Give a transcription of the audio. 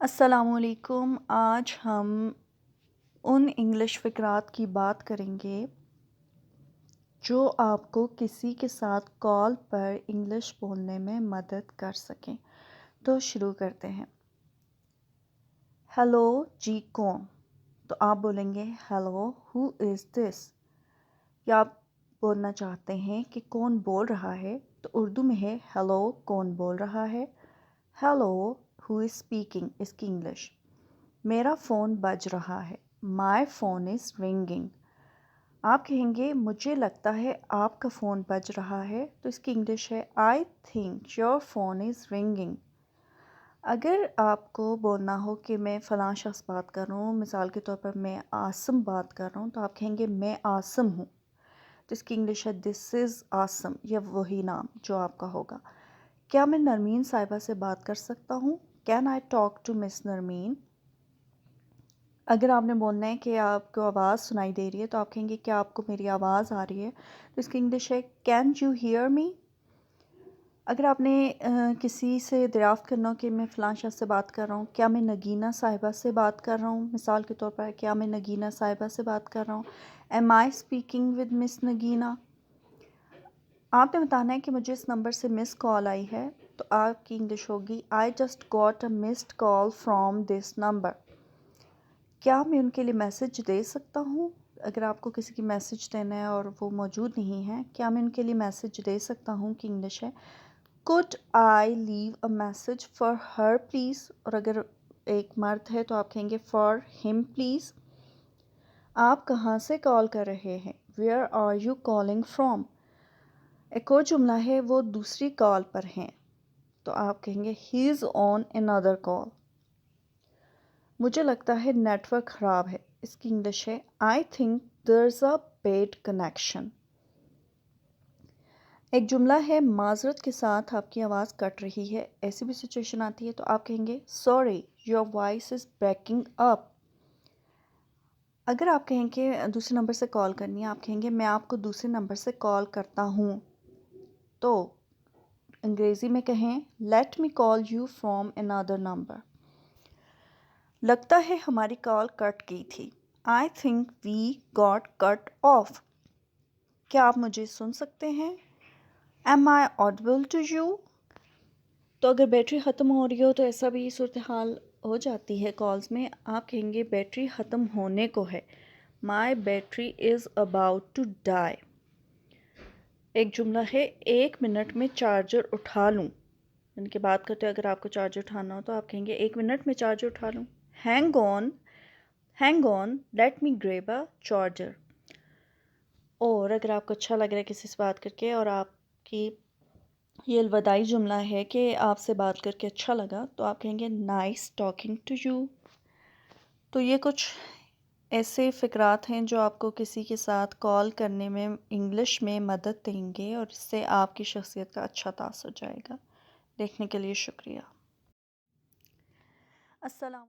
السلام علیکم۔ آج ہم ان انگلش فقرات کی بات کریں گے جو آپ کو کسی کے ساتھ کال پر انگلش بولنے میں مدد کر سکیں۔ تو شروع کرتے ہیں۔ ہیلو جی کون؟ تو آپ بولیں گے ہیلو ہو از دس؟ یا آپ بولنا چاہتے ہیں کہ کون بول رہا ہے تو اردو میں ہے ہیلو کون بول رہا ہے، ہیلو ہو از اسپیکنگ اس کی انگلش۔ میرا فون بج رہا ہے، مائی فون از رنگنگ۔ آپ کہیں گے مجھے لگتا ہے آپ کا فون بج رہا ہے تو اس کی انگلش ہے I think your phone is ringing. اگر آپ کو بولنا ہو کہ میں فلاں شخص بات کر رہا ہوں، مثال کے طور پر میں عاصم بات کر رہا ہوں، تو آپ کہیں گے میں عاصم ہوں، تو اس کی انگلش ہے دس از عاصم، یا وہی نام جو آپ کا ہوگا۔ کیا میں نرمین صاحبہ سے بات کر سکتا ہوں؟ کین آئی ٹاک ٹو مس نرمین؟ اگر آپ نے بولنا ہے کہ آپ کو آواز سنائی دے رہی ہے تو آپ کہیں گے کیا آپ کو میری آواز آ رہی ہے؟ تو اس کی انگلش ہے کین یو ہیئر می؟ اگر آپ نے کسی سے دریافت کرنا ہو کہ میں فلاں شخص سے بات کر رہا ہوں، کیا میں نگینہ صاحبہ سے بات کر رہا ہوں؟ مثال کے طور پر کیا میں نگینہ صاحبہ سے بات کر رہا ہوں؟ ایم آئی اسپیکنگ ود مس نگینہ؟ آپ نے بتانا ہے کہ مجھے اس نمبر سے مس کال آئی ہے، تو آپ کی انگلش ہوگی I just got a missed call from this number. کیا میں ان کے لیے میسج دے سکتا ہوں؟ اگر آپ کو کسی کی میسج دینا ہے اور وہ موجود نہیں ہے، کیا میں ان کے لیے میسج دے سکتا ہوں کی انگلش ہے could I leave a message for her please؟ اور اگر ایک مرد ہے تو آپ کہیں گے for him please۔ آپ کہاں سے کال کر رہے ہیں؟ where are you calling from؟ ایک اور جملہ ہے وہ دوسری کال پر ہیں، تو آپ کہیں گے he is on another call۔ مجھے لگتا ہے نیٹ ورک خراب ہے، اس کی انگلش ہے I think there's a bad connection۔ ایک جملہ ہے معذرت کے ساتھ آپ کی آواز کٹ رہی ہے، ایسی بھی سچویشن آتی ہے تو آپ کہیں گے sorry your voice is breaking up۔ اگر آپ کہیں کہ دوسرے نمبر سے کال کرنی ہے، آپ کہیں گے میں آپ کو دوسرے نمبر سے کال کرتا ہوں، تو انگریزی میں کہیں let me call you from another number۔ لگتا ہے ہماری کال کٹ گئی تھی، I think we got cut off۔ کیا آپ مجھے سن سکتے ہیں؟ Am I audible to you؟ تو اگر بیٹری ختم ہو رہی ہو تو ایسا بھی صورتحال ہو جاتی ہے کالز میں، آپ کہیں گے بیٹری ختم ہونے کو ہے، My battery is about to die۔ ایک جملہ ہے 1 منٹ میں چارجر اٹھا لوں، ان کی بات کرتے اگر آپ کو چارجر اٹھانا ہو تو آپ کہیں گے 1 منٹ میں چارجر اٹھا لوں، hang on let me grab a charger۔ اور اگر آپ کو اچھا لگ رہا ہے کسی سے بات کر کے اور آپ کی یہ الوداعی جملہ ہے کہ آپ سے بات کر کے اچھا لگا، تو آپ کہیں گے نائس ٹاکنگ ٹو یو۔ تو یہ کچھ ایسے فقرات ہیں جو آپ کو کسی کے ساتھ کال کرنے میں انگلش میں مدد دیں گے اور اس سے آپ کی شخصیت کا اچھا تاثر جائے گا۔ دیکھنے کے لیے شکریہ۔ السلام